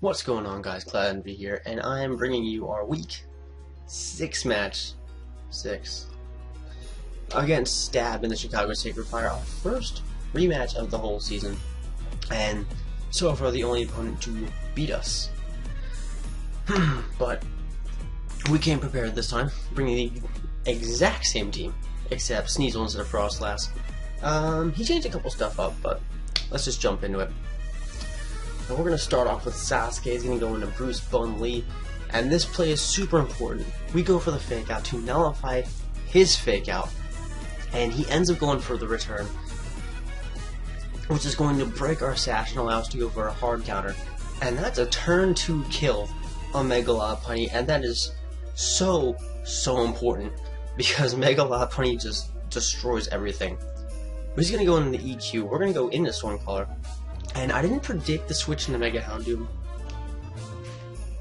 What's going on, guys? Cloud Envy here, and I am bringing you our week 6 match 6 against Stab in the Chicago Sacred Fire, our first rematch of the whole season, and so far the only opponent to beat us. But we came prepared this time, bringing the exact same team, except Sneasel instead of Frostlass. He changed a couple stuff up, but let's just jump into it. Now we're going to start off with Sasuke. He's going to go into Bruce Bun Lee, and this play is super important. We go for the fake out to nullify his fake out, and he ends up going for the return, which is going to break our sash and allow us to go for a hard counter. And that's a turn 2 kill on Mega Lopunny, and that is so important because Mega Lopunny just destroys everything. But he's going to go into the EQ. We're going to go into Stormcaller. And I didn't predict the switch into Mega Houndoom.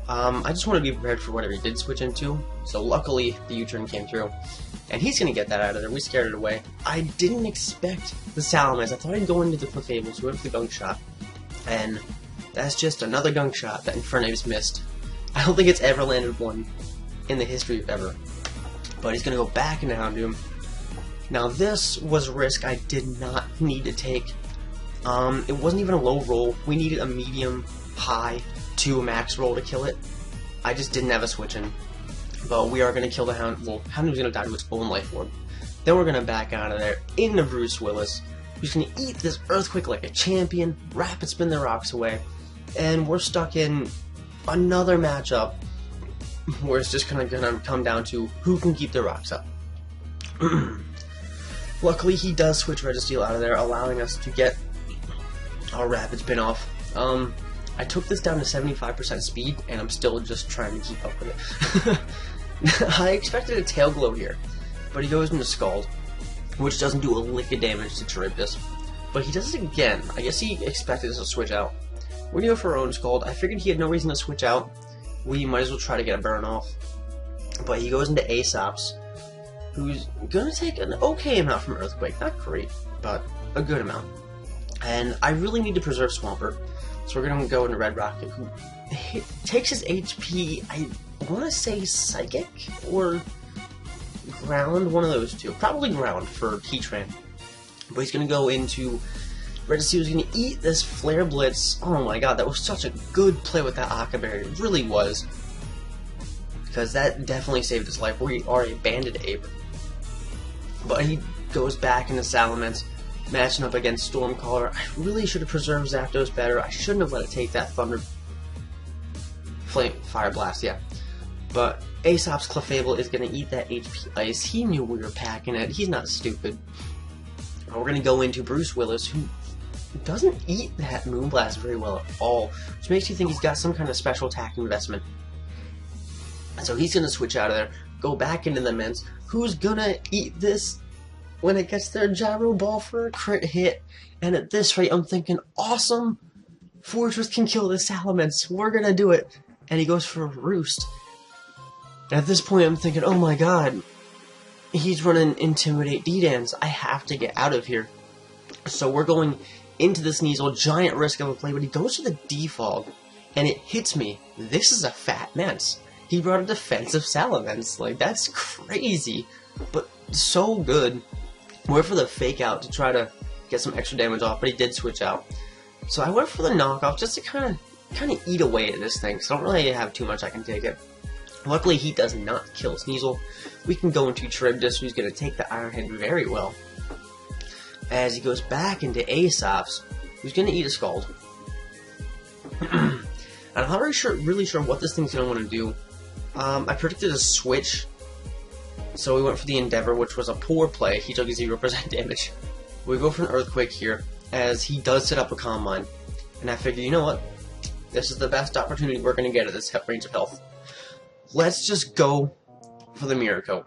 I just want to be prepared for whatever he did switch into. So luckily, the U-turn came through. And he's going to get that out of there. We scared it away. I didn't expect the Salamence. I thought he'd go into the Clefable, so we went for the Gunk Shot. And that's just another Gunk Shot that Infernape's missed. I don't think it's ever landed one in the history of ever. But he's going to go back into Houndoom. Now this was a risk I did not need to take. It wasn't even a low roll. We needed a medium, high, to a max roll to kill it. I just didn't have a switch in. But we are going to kill the Hound. Well, Houndoom's going to die to its own life orb. Then we're going to back out of there into Bruce Willis, who's going to eat this Earthquake like a champion, rapid spin the rocks away, and we're stuck in another matchup where it's just going to come down to who can keep the rocks up. Luckily, he does switch Registeel out of there, allowing us to get our rapid spin off. I took this down to 75% speed, and I'm still just trying to keep up with it. I expected a Tail Glow here, but he goes into Scald, which doesn't do a lick of damage to Charybdis. But he does it again. I guess he expected us to switch out. We're gonna go for our own Scald. I figured he had no reason to switch out. We might as well try to get a burn off. But he goes into Aesop's, who's gonna take an okay amount from Earthquake. Not great, but a good amount. And I really need to preserve Swampert, so we're going to go into Red Rocket, who takes his HP, I want to say Psychic or Ground, one of those two. Probably Ground for Heatran. But he's going to go into Registeel, who's going to eat this Flare Blitz. Oh my god, that was such a good play with that Aqua Berry. It really was. Because that definitely saved his life. We are a Banded Ape. But he goes back into Salamence, matching up against Stormcaller. I really should have preserved Zapdos better. I shouldn't have let it take that Fire Blast, yeah. But Aesop's Clefable is going to eat that HP Ice. He knew we were packing it. He's not stupid. We're going to go into Bruce Willis, who doesn't eat that Moonblast very well at all, which makes you think he's got some kind of special attack investment. So he's going to switch out of there, go back into the Mence, who's going to eat this when it gets their Gyro Ball for a crit hit. And at this rate, I'm thinking, awesome! Fortress can kill the Salamence. We're gonna do it. And he goes for a Roost. And at this point, I'm thinking, oh my god, he's running Intimidate D-Dance. I have to get out of here. So we're going into the Sneasel, giant risk of a play, but he goes to the Defog, and it hits me. This is a fat Mence. He brought a defensive Salamence. Like, that's crazy, but so good. Went for the fake out to try to get some extra damage off, but he did switch out. So I went for the knockoff just to kind of eat away at this thing, so I don't really have too much I can take it. Luckily, he does not kill Sneasel. We can go into Charybdis, who's going to take the Iron Head very well, as he goes back into Aesop's, who's going to eat a Scald. And I'm not really sure what this thing's going to want to do. I predicted a switch, so we went for the Endeavor, which was a poor play. He took 0% damage. We go for an Earthquake here, as he does set up a Calm Mind. And I figured, you know what? This is the best opportunity we're going to get at this range of health. Let's just go for the Miracle.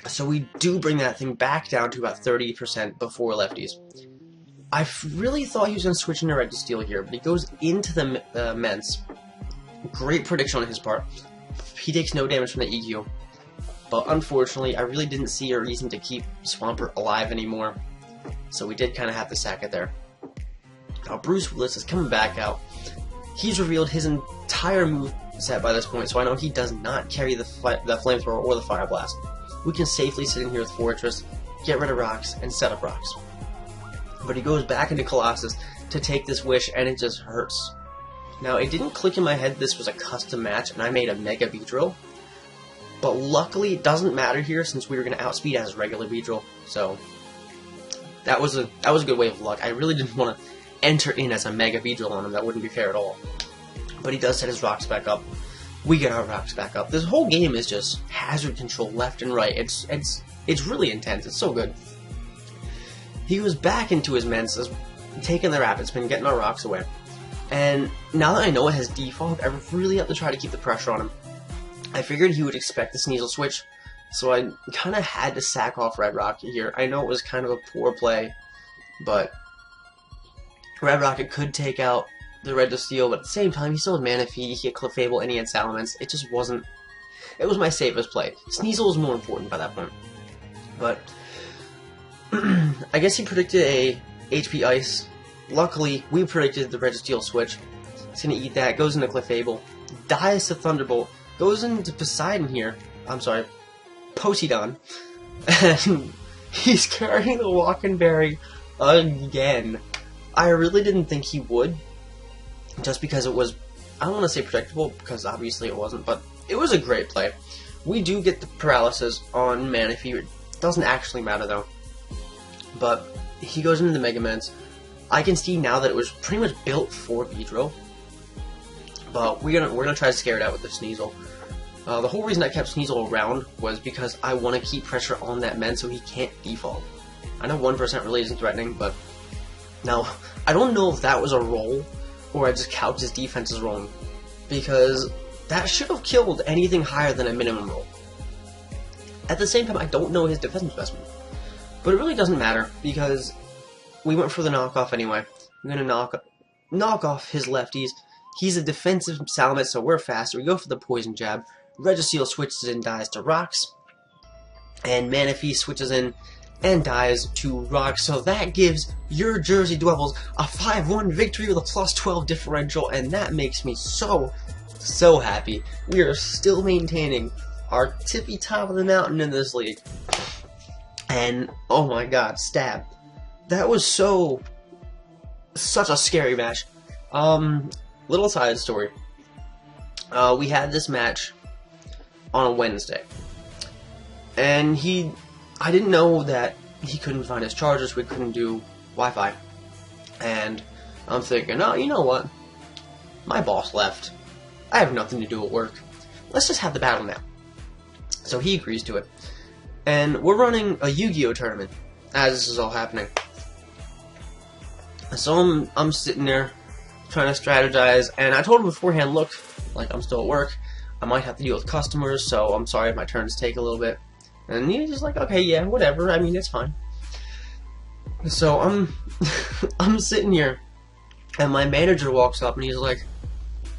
So we do bring that thing back down to about 30% before lefties. I really thought he was going to switch into Registeel here, but he goes into the Mence. Great prediction on his part. He takes no damage from the EQ. But unfortunately, I really didn't see a reason to keep Swampert alive anymore, so we did kind of have to sack it there. Now Bruce Willis is coming back out, He's revealed his entire move set by this point, so I know he does not carry the flamethrower or the fire blast. We can safely sit in here with Fortress, get rid of rocks, and set up rocks. But he goes back into Colossus to take this wish, and it just hurts. Now, it didn't click in my head this was a custom match, and I made a Mega Beedrill. But luckily, it doesn't matter here since we were going to outspeed as regular Beedrill. So, that was a good way of luck. I really didn't want to enter in as a Mega Beedrill on him. That wouldn't be fair at all. But he does set his rocks back up. We get our rocks back up. This whole game is just hazard control left and right. It's really intense. It's so good. He goes back into his Menses, taking the Rapid Spin, getting our rocks away. And now that I know it has defog, I really have to try to keep the pressure on him. I figured he would expect the Sneasel switch, so I kind of had to sack off Red Rocket here. I know it was kind of a poor play, but Red Rocket could take out the Red to Steel, but at the same time, he still had Manaphy, he had Clefable, and he had Salamence. It just wasn't... It was my safest play. Sneasel was more important by that point. But I guess he predicted a HP Ice. Luckily, we predicted the Red to Steel switch. He's going to eat that, goes into Clefable, dies to Thunderbolt, goes into Poseidon here. I'm sorry, Poseidon. And he's carrying the Walking Berry again. I really didn't think he would, just because it was, I don't want to say predictable, because obviously it wasn't, but it was a great play. We do get the paralysis on Manaphy. It doesn't actually matter though. But he goes into the Mega Mens. I can see now that it was pretty much built for Beedrill, but we're gonna try to scare it out with the Sneasel. The whole reason I kept Sneasel around was because I want to keep pressure on that Men so he can't default. I know 1% really isn't threatening, but now I don't know if that was a roll or I just couched his defenses wrong, because that should have killed anything higher than a minimum roll. At the same time, I don't know his defense investment, but it really doesn't matter because we went for the knockoff anyway. I'm gonna knock off his lefties. He's a defensive Salamence, so we're faster. We go for the Poison Jab. Registeel switches in, dies to Rocks, and Manaphy switches in and dies to Rocks. So that gives your Jersey Dwebbles a 5-1 victory with a +12 differential, and that makes me so happy. We are still maintaining our tippy top of the mountain in this league. And oh my god, Stab. That was such a scary match. Little side story. We had this match on a Wednesday, and I didn't know that he couldn't find his chargers, we couldn't do Wi-Fi, and I'm thinking, oh, you know what? My boss left. I have nothing to do at work. Let's just have the battle now. So he agrees to it, and we're running a Yu-Gi-Oh tournament as this is all happening. So I'm sitting there trying to strategize, and I told him beforehand, look, like, I'm still at work, I might have to deal with customers, so I'm sorry if my turns take a little bit. And he's just like, okay, yeah, whatever, I mean, it's fine. So I'm sitting here, and my manager walks up, and he's like,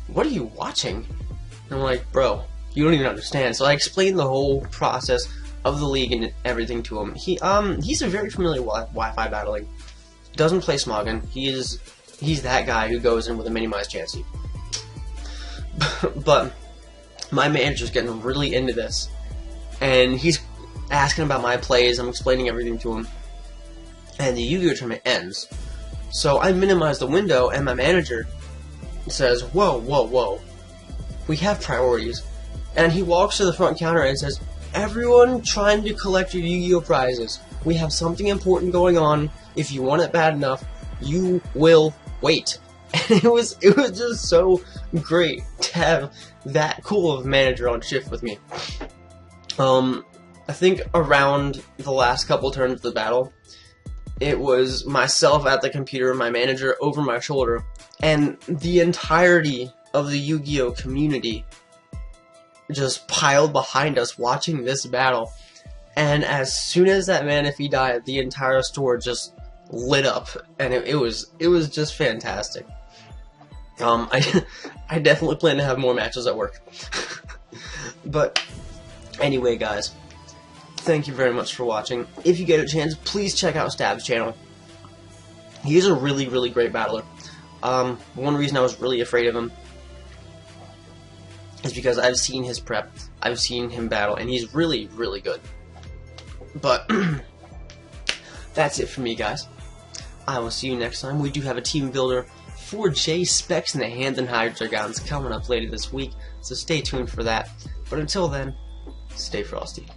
what are you watching? And I'm like, bro, you don't even understand. So I explained the whole process of the league and everything to him. He's very familiar with Wi-Fi battling. Doesn't play Smoggin. He's that guy who goes in with a minimized Chansey. But my manager's getting really into this, and he's asking about my plays. I'm explaining everything to him, and the Yu-Gi-Oh tournament ends. So I minimize the window, and my manager says, whoa, whoa, whoa, we have priorities. And he walks to the front counter and says, everyone trying to collect your Yu-Gi-Oh prizes. We have something important going on. If you want it bad enough, you will wait. And it was just so great to have that cool of a manager on shift with me. I think around the last couple turns of the battle, it was myself at the computer, my manager over my shoulder, and the entirety of the Yu-Gi-Oh community just piled behind us watching this battle. And as soon as that Manaphy died, the entire store just lit up, and it was just fantastic. I definitely plan to have more matches at work. But anyway, guys, thank you very much for watching. If you get a chance, please check out Stab's channel. He's a really, really great battler. One reason I was really afraid of him is because I've seen his prep, I've seen him battle, and he's really, really good. But that's it for me, guys. I will see you next time. We do have a team builder for J Specs and the Hand and Hydrogons coming up later this week, so stay tuned for that. But until then, stay frosty.